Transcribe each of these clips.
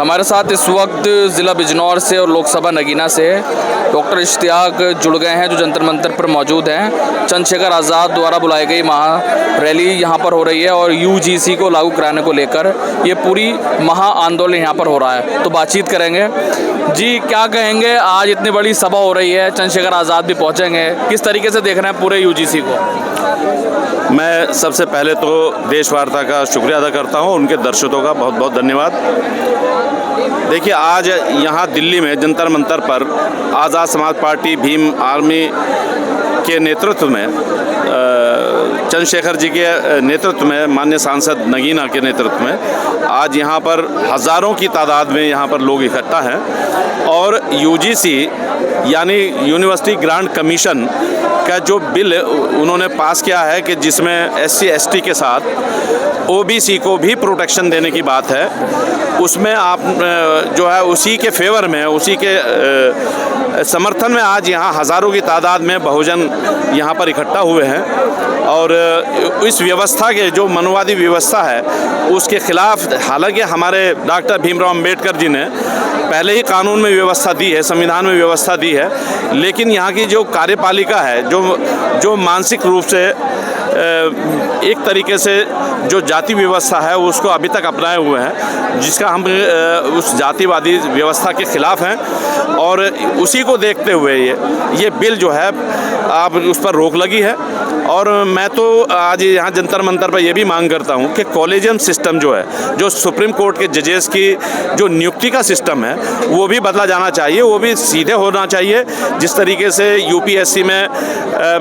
हमारे साथ इस वक्त ज़िला बिजनौर से और लोकसभा नगीना से डॉक्टर इश्तियाक जुड़ गए हैं, जो जंतर मंतर पर मौजूद हैं। चंद्रशेखर आज़ाद द्वारा बुलाई गई महा रैली यहाँ पर हो रही है और यूजीसी को लागू कराने को लेकर ये पूरी महा आंदोलन यहाँ पर हो रहा है। तो बातचीत करेंगे। जी, क्या कहेंगे, आज इतनी बड़ी सभा हो रही है, चंद्रशेखर आज़ाद भी पहुँचेंगे, किस तरीके से देख रहे हैं पूरे यूजीसी को? मैं सबसे पहले तो देश वार्ता का शुक्रिया अदा करता हूं, उनके दर्शकों का बहुत बहुत धन्यवाद। देखिए, आज यहाँ दिल्ली में जंतर मंतर पर आज़ाद समाज पार्टी भीम आर्मी के नेतृत्व में, चंद्रशेखर जी के नेतृत्व में, माननीय सांसद नगीना के नेतृत्व में आज यहाँ पर हज़ारों की तादाद में यहाँ पर लोग इकट्ठा हैं और यूजीसी यानी यूनिवर्सिटी ग्रांट कमीशन का जो बिल उन्होंने पास किया है कि जिसमें SC ST के साथ OBC को भी प्रोटेक्शन देने की बात है, उसमें आप जो है उसी के फेवर में, उसी के समर्थन में आज यहाँ हज़ारों की तादाद में बहुजन यहाँ पर इकट्ठा हुए हैं और इस व्यवस्था के जो मनवादी व्यवस्था है उसके खिलाफ, हालांकि हमारे डॉक्टर भीमराव अंबेडकर जी ने पहले ही कानून में व्यवस्था दी है, संविधान में व्यवस्था दी है, लेकिन यहाँ की जो कार्यपालिका है, जो मानसिक रूप से एक तरीके से जो जाति व्यवस्था है उसको अभी तक अपनाए हुए हैं, जिसका हम उस जातिवादी व्यवस्था के खिलाफ हैं और उसी को देखते हुए ये बिल जो है अब उस पर रोक लगी है। और मैं तो आज यहाँ जंतर मंतर पर यह भी मांग करता हूँ कि कॉलेजियम सिस्टम जो है, जो सुप्रीम कोर्ट के जजेस की जो नियुक्ति का सिस्टम है वो भी बदला जाना चाहिए, वो भी सीधे होना चाहिए। जिस तरीके से UPSC में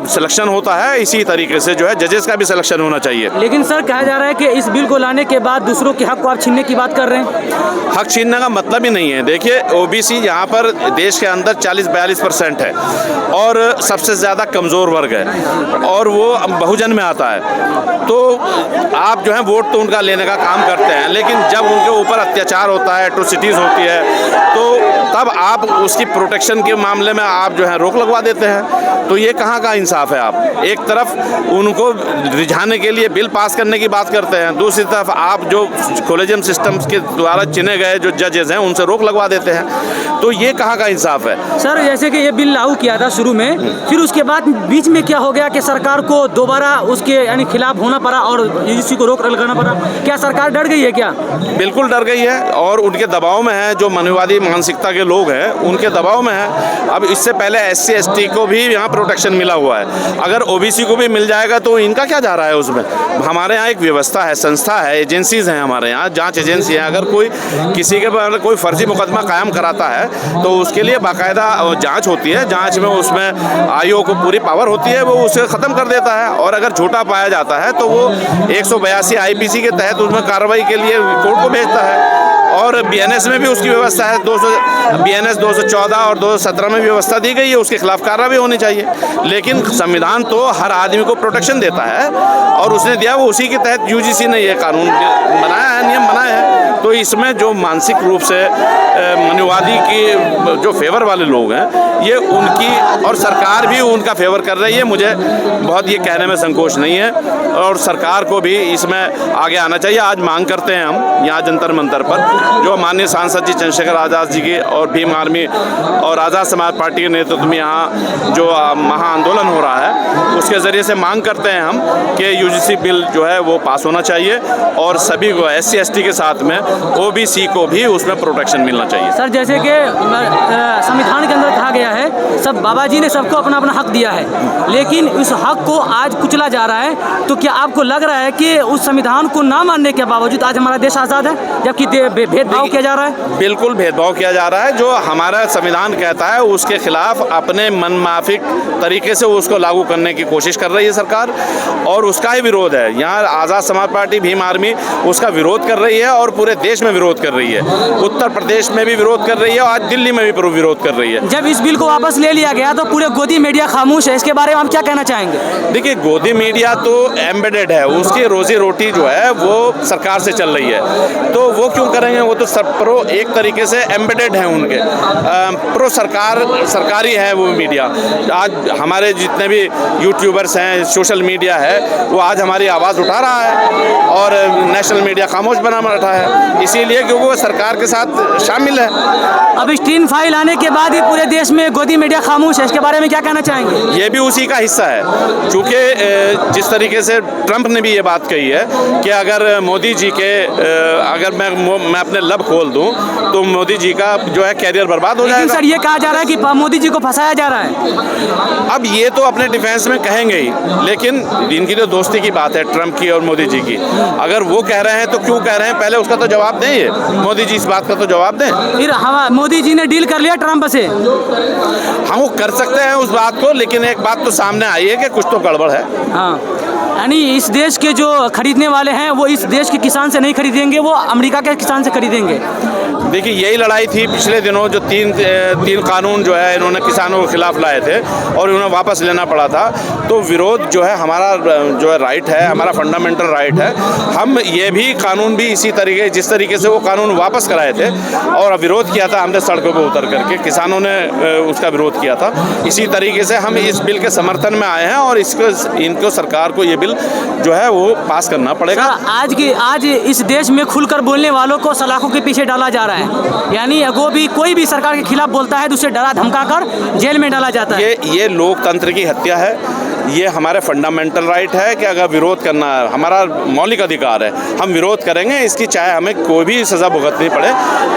सिलेक्शन होता है, इसी तरीके से जो है जजेस का भी सिलेक्शन होना चाहिए। लेकिन सर, कहा जा रहा है कि इस बिल को लाने के बाद दूसरों के हक को आप छीनने की बात कर रहे हैं। हक छीनने का मतलब ही नहीं है। देखिए, OBC यहाँ पर देश के अंदर 40-42% है और सबसे ज़्यादा कमज़ोर वर्ग है और वो बहुजन में आता है। तो आप जो है वोट तो उनका लेने का काम करते हैं, लेकिन जब उनके ऊपर अत्याचार होता है, एट्रोसिटीज़ होती है, तो तब आप उसकी प्रोटेक्शन के मामले में आप जो है रोक लगवा देते हैं। तो ये कहाँ का इंसाफ है? आप एक तरफ उनको रिझाने के लिए बिल पास करने की बात करते हैं, दूसरी तरफ आप जो कॉलेजियम सिस्टम के द्वारा चुने गए जो जजेस हैं उनसे रोक लगवा देते हैं। तो ये कहाँ का इंसाफ है? सर, जैसे कि ये बिल लागू किया था शुरू में, फिर उसके बाद बीच में क्या हो गया कि सरकार को दोबारा उसके यानी खिलाफ होना पड़ा और यूजीसी को रोक लगाना पड़ा। क्या सरकार डर गई है क्या? बिल्कुल डर गई है और उनके दबाव में है। जो मनवादी मानसिकता के लोग हैं उनके दबाव में है। अब इससे पहले SC ST को भी यहाँ प्रोटेक्शन मिला हुआ है, अगर OBC को भी मिल जाएगा तो इनका क्या जा रहा है उसमें? हमारे यहाँ एक व्यवस्था है, संस्था है, एजेंसीज हैं हमारे यहाँ, जांच एजेंसी है। अगर कोई किसी के पर कोई फर्जी मुकदमा कायम कराता है तो उसके लिए बाकायदा जांच होती है। जांच में उसमें आयोग को पूरी पावर होती है, वो उसे ख़त्म कर देता है और अगर झूठा पाया जाता है तो वो 182 IPC के तहत उसमें कार्रवाई के लिए कोर्ट को भेजता है। और BNS में भी उसकी व्यवस्था है, BNS 214 और 217 में व्यवस्था दी गई है, उसके खिलाफ कार्रवाई होनी चाहिए। लेकिन संविधान तो हर आदमी को प्रोटेक्शन देता है और उसने दिया, वो उसी के तहत UGC ने ये कानून बनाया है, नियम बनाया है। तो इसमें जो मानसिक रूप से मनवादी की जो फेवर वाले लोग हैं, ये उनकी और सरकार भी उनका फेवर कर रही है। मुझे बहुत ये कहने में संकोच नहीं है और सरकार को भी इसमें आगे आना चाहिए। आज मांग करते हैं हम यहाँ जंतर मंतर पर, जो माननीय सांसद जी चंद्रशेखर आज़ाद जी की और भीम आर्मी और आज़ाद समाज पार्टी के नेतृत्व में यहाँ जो महा आंदोलन हो रहा है, उसके ज़रिए से मांग करते हैं हम कि UGC बिल जो है वो पास होना चाहिए और सभी को SC ST के साथ में OBC को भी उसमें प्रोटेक्शन मिलना चाहिए। सर, जैसे कि संविधान के अंदर कहा गया है, सब बाबा जी ने सबको अपना अपना हक दिया है, लेकिन उस हक को आज कुचला जा रहा है। तो क्या आपको लग रहा है कि उस संविधान को ना मानने के बावजूद आज हमारा देश आज़ाद है, जबकि भेदभाव किया जा रहा है? बिल्कुल भेदभाव किया जा रहा है। जो हमारा संविधान कहता है उसके खिलाफ अपने मनमाफिक तरीके से उसको लागू करने की कोशिश कर रही है सरकार और उसका ही विरोध है। यहाँ आज़ाद समाज पार्टी भीम आर्मी उसका विरोध कर रही है और पूरे देश में विरोध कर रही है। उत्तर प्रदेश में भी विरोध कर रही है और आज दिल्ली में भी विरोध कर रही है। जब इस बिल को वापस ले लिया गया तो पूरे गोदी मीडिया खामोश है, इसके बारे में आप क्या कहना चाहेंगे? देखिए, गोदी मीडिया तो एम्बेडेड है, उसकी रोजी रोटी जो है वो सरकार से चल रही है, तो वो क्यों करेंगे? वो तो सब प्रो एक तरीके से एम्बेडेड हैं उनके, प्रो सरकारी है वो मीडिया। आज हमारे जितने भी यूट्यूबर्स हैं, सोशल मीडिया है, वो आज हमारी आवाज़ उठा रहा है और नेशनल मीडिया खामोश बना बैठा है, इसीलिए क्योंकि वो सरकार के साथ शामिल है। अब स्टीन फाइल आने के बाद ही पूरे देश में गोदी मीडिया खामोश है, इसके बारे में क्या कहना चाहेंगे? ये भी उसी का हिस्सा है, क्योंकि जिस तरीके से ट्रंप ने भी ये बात कही है कि अगर मोदी जी के अगर मैं अपने लब खोल दूं तो मोदी जी का जो है कैरियर बर्बाद हो जाएगा। सर ये कहा जा रहा है कि मोदी जी को फंसाया जा रहा है। अब ये तो अपने डिफेंस में कहेंगे ही, लेकिन इनकी तो दोस्ती की बात है ट्रंप की और मोदी जी की। अगर वो कह रहे हैं तो क्यों कह रहे हैं, पहले उसका तो जवाब दें, ये मोदी जी इस बात का तो जवाब दें। फिर हम मोदी जी ने डील कर लिया ट्रंप से। हम वो कर सकते हैं उस बात को, लेकिन एक बात तो सामने आई है कि कुछ तो गड़बड़ है। हाँ, यानी इस देश के जो खरीदने वाले हैं वो इस देश के किसान से नहीं खरीदेंगे, वो अमेरिका के किसान से खरीदेंगे। देखिए यही लड़ाई थी पिछले दिनों, जो तीन कानून जो है इन्होंने किसानों के खिलाफ लाए थे और उन्हें वापस लेना पड़ा था। तो विरोध जो है हमारा जो है राइट है, हमारा फंडामेंटल राइट है। हम ये भी कानून भी इसी तरीके, जिस तरीके से वो कानून वापस कराए थे और विरोध किया था हमने सड़कों पर उतर करके, किसानों ने उसका विरोध किया था, इसी तरीके से हम इस बिल के समर्थन में आए हैं और इनको सरकार को ये बिल जो है वो पास करना पड़ेगा। आज इस देश में खुलकर बोलने वालों को सलाखों के पीछे डाला जा रहा है, यानी वो भी कोई भी सरकार के खिलाफ बोलता है तो उसे डरा धमका कर जेल में डाला जाता है। ये लोकतंत्र की हत्या है। ये हमारे फंडामेंटल राइट है कि अगर विरोध करना है, हमारा मौलिक अधिकार है, हम विरोध करेंगे, इसकी चाहे हमें कोई भी सज़ा भुगतनी पड़े,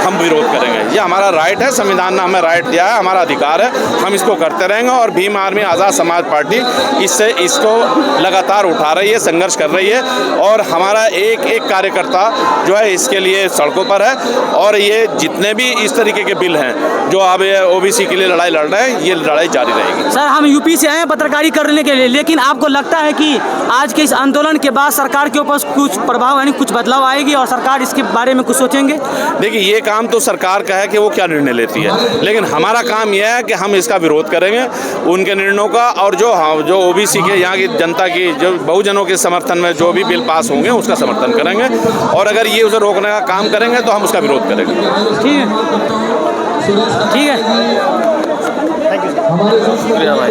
हम विरोध करेंगे। ये हमारा राइट है, संविधान ने हमें राइट दिया है, हमारा अधिकार है, हम इसको करते रहेंगे। और भीम आर्मी आज़ाद समाज पार्टी इसको लगातार उठा रही है, संघर्ष कर रही है और हमारा एक एक कार्यकर्ता जो है इसके लिए सड़कों पर है। और ये जितने भी इस तरीके के बिल हैं जो अब ओबीसी के लिए लड़ाई लड़ रहे हैं, ये लड़ाई जारी रहेगी। सर हम यूपी से आए हैं पत्रकारी करने के लिए, लेकिन आपको लगता है कि आज के इस आंदोलन के बाद सरकार के ऊपर कुछ प्रभाव यानी कुछ बदलाव आएगी और सरकार इसके बारे में कुछ सोचेंगे? देखिए ये काम तो सरकार का है कि वो क्या निर्णय लेती है, लेकिन हमारा काम यह है कि हम इसका विरोध करेंगे उनके निर्णयों का, और जो ओबीसी के यहाँ की जनता की जो बहुजनों के समर्थन में जो भी बिल पास होंगे उसका समर्थन करेंगे। और अगर ये उसे रोकने का काम करेंगे तो हम उसका विरोध करेंगे। ठीक है, ठीक है। शुक्रिया भाई।